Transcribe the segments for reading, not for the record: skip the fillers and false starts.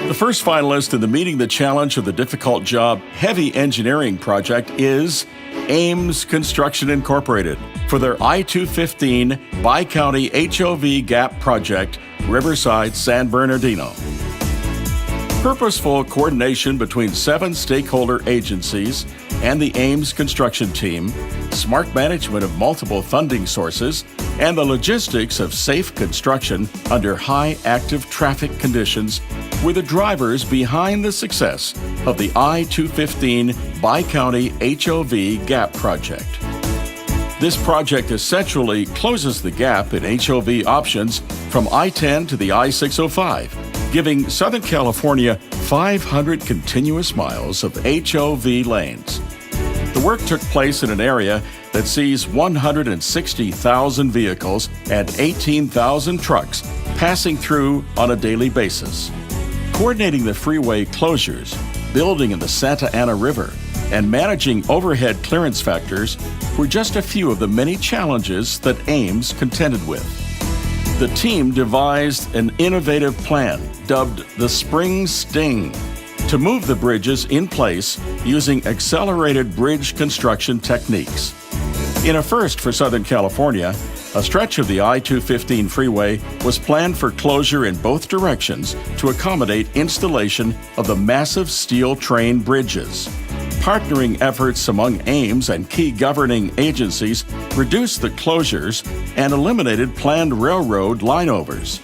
The first finalist in the Meeting the Challenge of the Difficult Job Heavy Engineering project is Ames Construction Incorporated for their I-215 Bi-County HOV Gap project, Riverside, San Bernardino. Purposeful coordination between 7 stakeholder agencies and the Ames construction team, smart management of multiple funding sources, and the logistics of safe construction under high active traffic conditions were the drivers behind the success of the I-215 Bi-County HOV Gap project. This project essentially closes the gap in HOV options from I-10 to the I-605, giving Southern California 500 continuous miles of HOV lanes. The work took place in an area that sees 160,000 vehicles and 18,000 trucks passing through on a daily basis. Coordinating the freeway closures, building in the Santa Ana River, and managing overhead clearance factors were just a few of the many challenges that Ames contended with. The team devised an innovative plan dubbed the Spring Sting to move the bridges in place using accelerated bridge construction techniques. In a first for Southern California, a stretch of the I-215 freeway was planned for closure in both directions to accommodate installation of the massive steel train bridges. Partnering efforts among Ames and key governing agencies reduced the closures and eliminated planned railroad lineovers.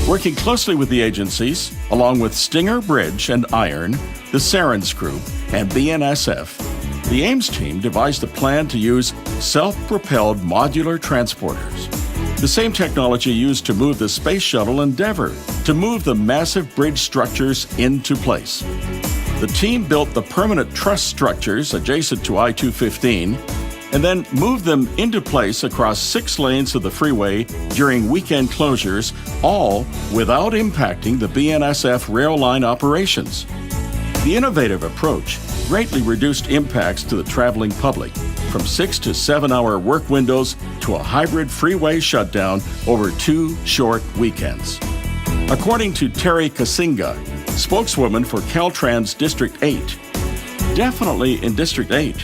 Working closely with the agencies, along with Stinger Bridge and Iron, the Sarens Group, and BNSF, the Ames team devised a plan to use self-propelled modular transporters, the same technology used to move the Space Shuttle Endeavour, to move the massive bridge structures into place. The team built the permanent truss structures adjacent to I-215 and then moved them into place across 6 lanes of the freeway during weekend closures, all without impacting the BNSF rail line operations. The innovative approach greatly reduced impacts to the traveling public, from 6 to 7 hour work windows to a hybrid freeway shutdown over 2 short weekends. According to Terry Kasinga, spokeswoman for Caltrans District 8, definitely in District 8,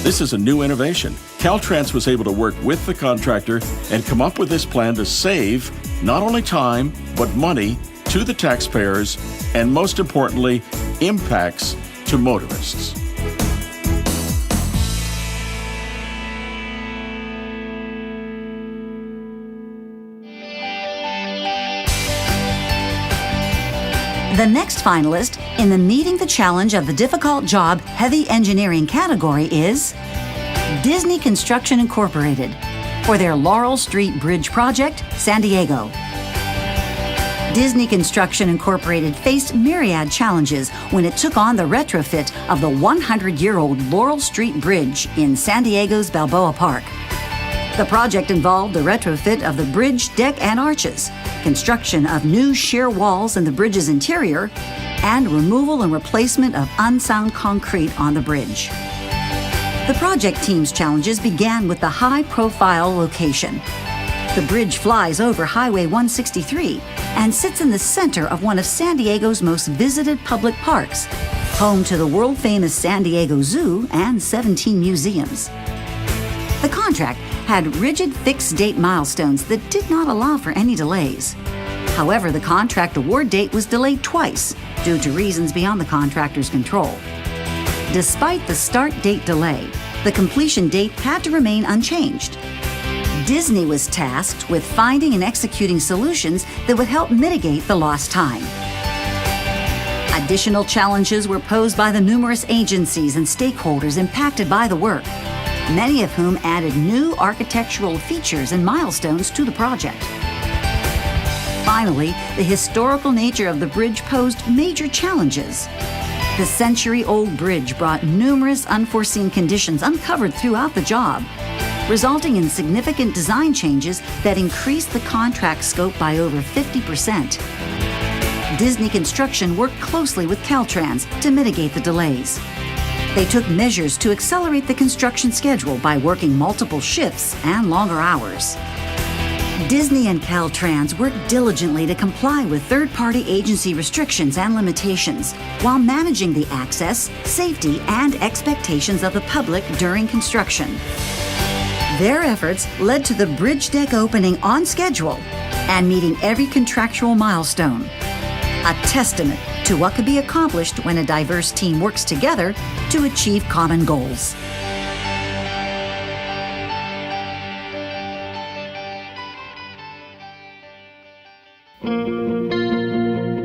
this is a new innovation. Caltrans was able to work with the contractor and come up with this plan to save not only time, but money to the taxpayers, and most importantly, impacts to motorists. The next finalist in the Meeting the Challenge of the Difficult Job Heavy Engineering category is Disney Construction Incorporated for their Laurel Street Bridge project, San Diego. Disney Construction Incorporated faced myriad challenges when it took on the retrofit of the 100-year-old Laurel Street Bridge in San Diego's Balboa Park. The project involved the retrofit of the bridge deck and arches, construction of new shear walls in the bridge's interior, and removal and replacement of unsound concrete on the bridge. The project team's challenges began with the high-profile location. The bridge flies over Highway 163 and sits in the center of one of San Diego's most visited public parks, home to the world-famous San Diego Zoo and 17 museums. The contract had rigid fixed-date milestones that did not allow for any delays. However, the contract award date was delayed twice due to reasons beyond the contractor's control. Despite the start date delay, the completion date had to remain unchanged. Disney was tasked with finding and executing solutions that would help mitigate the lost time. Additional challenges were posed by the numerous agencies and stakeholders impacted by the work, many of whom added new architectural features and milestones to the project. Finally, the historical nature of the bridge posed major challenges. The century-old bridge brought numerous unforeseen conditions uncovered throughout the job, resulting in significant design changes that increased the contract scope by over 50%. Disney Construction worked closely with Caltrans to mitigate the delays. They took measures to accelerate the construction schedule by working multiple shifts and longer hours. Disney and Caltrans worked diligently to comply with third-party agency restrictions and limitations while managing the access, safety, and expectations of the public during construction. Their efforts led to the bridge deck opening on schedule and meeting every contractual milestone. A testament to what could be accomplished when a diverse team works together to achieve common goals.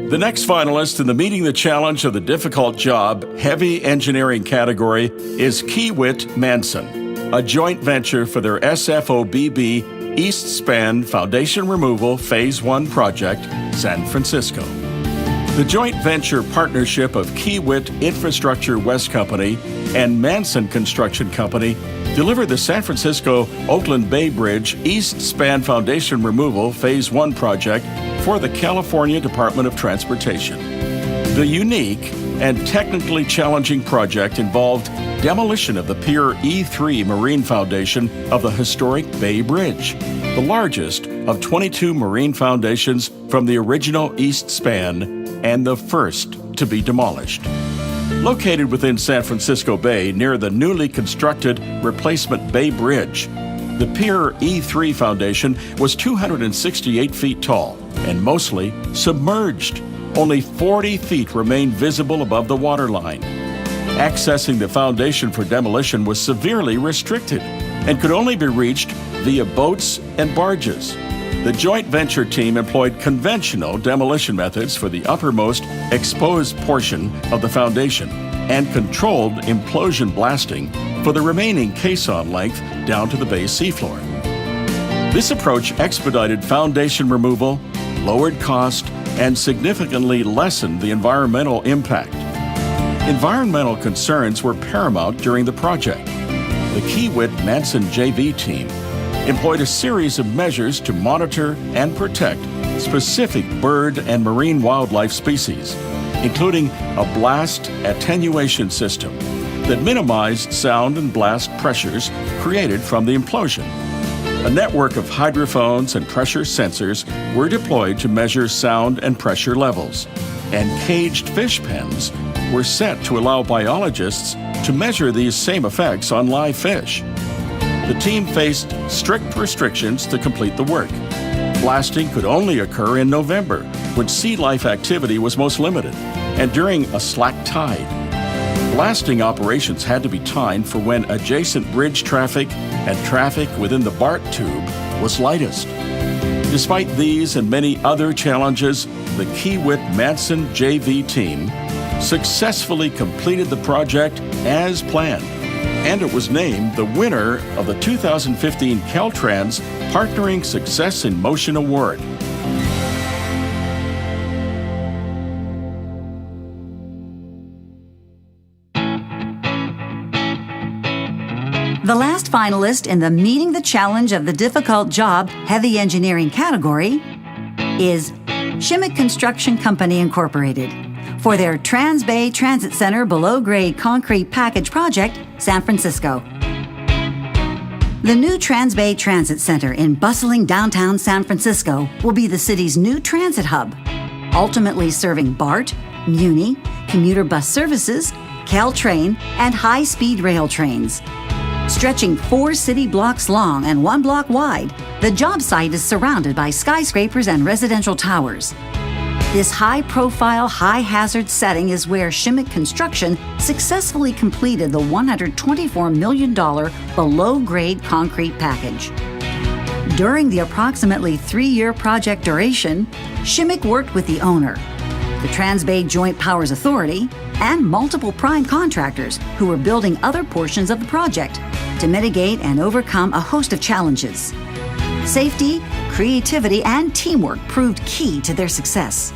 The next finalist in the Meeting the Challenge of the Difficult Job Heavy Engineering category is Keewit Manson, a joint venture for their SFOBB East Span Foundation Removal Phase 1 project, San Francisco. The joint venture partnership of Keewit Infrastructure West Company and Manson Construction Company delivered the San Francisco-Oakland Bay Bridge East Span Foundation Removal Phase 1 project for the California Department of Transportation. The unique and technically challenging project involved demolition of the Pier E3 marine foundation of the historic Bay Bridge, the largest of 22 marine foundations from the original East Span and the first to be demolished. Located within San Francisco Bay near the newly constructed replacement Bay Bridge, the Pier E3 foundation was 268 feet tall and mostly submerged. Only 40 feet remained visible above the waterline. Accessing the foundation for demolition was severely restricted and could only be reached via boats and barges. The joint venture team employed conventional demolition methods for the uppermost exposed portion of the foundation and controlled implosion blasting for the remaining caisson length down to the bay's seafloor. This approach expedited foundation removal, lowered cost, and significantly lessened the environmental impact. Environmental concerns were paramount during the project. The Keewit Manson JV team employed a series of measures to monitor and protect specific bird and marine wildlife species, including a blast attenuation system that minimized sound and blast pressures created from the implosion. A network of hydrophones and pressure sensors were deployed to measure sound and pressure levels, and caged fish pens were set to allow biologists to measure these same effects on live fish. The team faced strict restrictions to complete the work. Blasting could only occur in November, when sea life activity was most limited, and during a slack tide. Blasting operations had to be timed for when adjacent bridge traffic and traffic within the BART tube was lightest. Despite these and many other challenges, the Keewit Manson JV team successfully completed the project as planned, and it was named the winner of the 2015 Caltrans Partnering Success in Motion Award. The last finalist in the Meeting the Challenge of the Difficult Job Heavy Engineering category is Shimek Construction Company Incorporated for their Transbay Transit Center below-grade concrete package project, San Francisco. The new Transbay Transit Center in bustling downtown San Francisco will be the city's new transit hub, ultimately serving BART, Muni, commuter bus services, Caltrain, and high-speed rail trains. Stretching 4 city blocks long and 1 block wide, the job site is surrounded by skyscrapers and residential towers. This high-profile, high-hazard setting is where Shimek Construction successfully completed the $124 million below-grade concrete package. During the approximately 3-year project duration, Shimek worked with the owner, the Transbay Joint Powers Authority, and multiple prime contractors who were building other portions of the project to mitigate and overcome a host of challenges. Safety, creativity, and teamwork proved key to their success.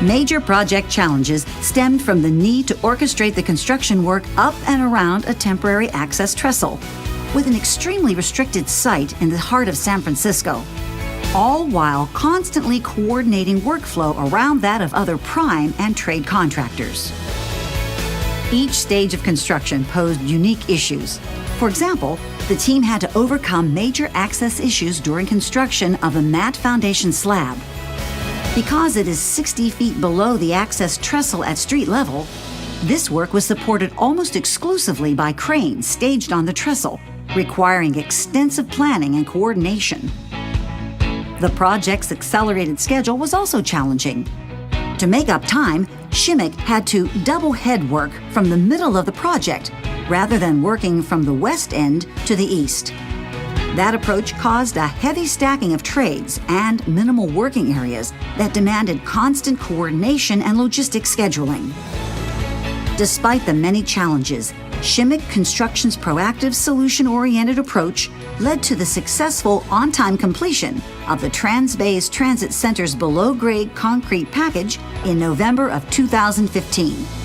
Major project challenges stemmed from the need to orchestrate the construction work up and around a temporary access trestle, with an extremely restricted site in the heart of San Francisco, all while constantly coordinating workflow around that of other prime and trade contractors. Each stage of construction posed unique issues. For example, the team had to overcome major access issues during construction of the mat foundation slab. Because it is 60 feet below the access trestle at street level, this work was supported almost exclusively by cranes staged on the trestle, requiring extensive planning and coordination. The project's accelerated schedule was also challenging. To make up time, Shimmick had to double head work from the middle of the project rather than working from the west end to the east. That approach caused a heavy stacking of trades and minimal working areas that demanded constant coordination and logistic scheduling. Despite the many challenges, Shimek Construction's proactive, solution-oriented approach led to the successful on-time completion of the Transbay's Transit Center's below-grade concrete package in November of 2015.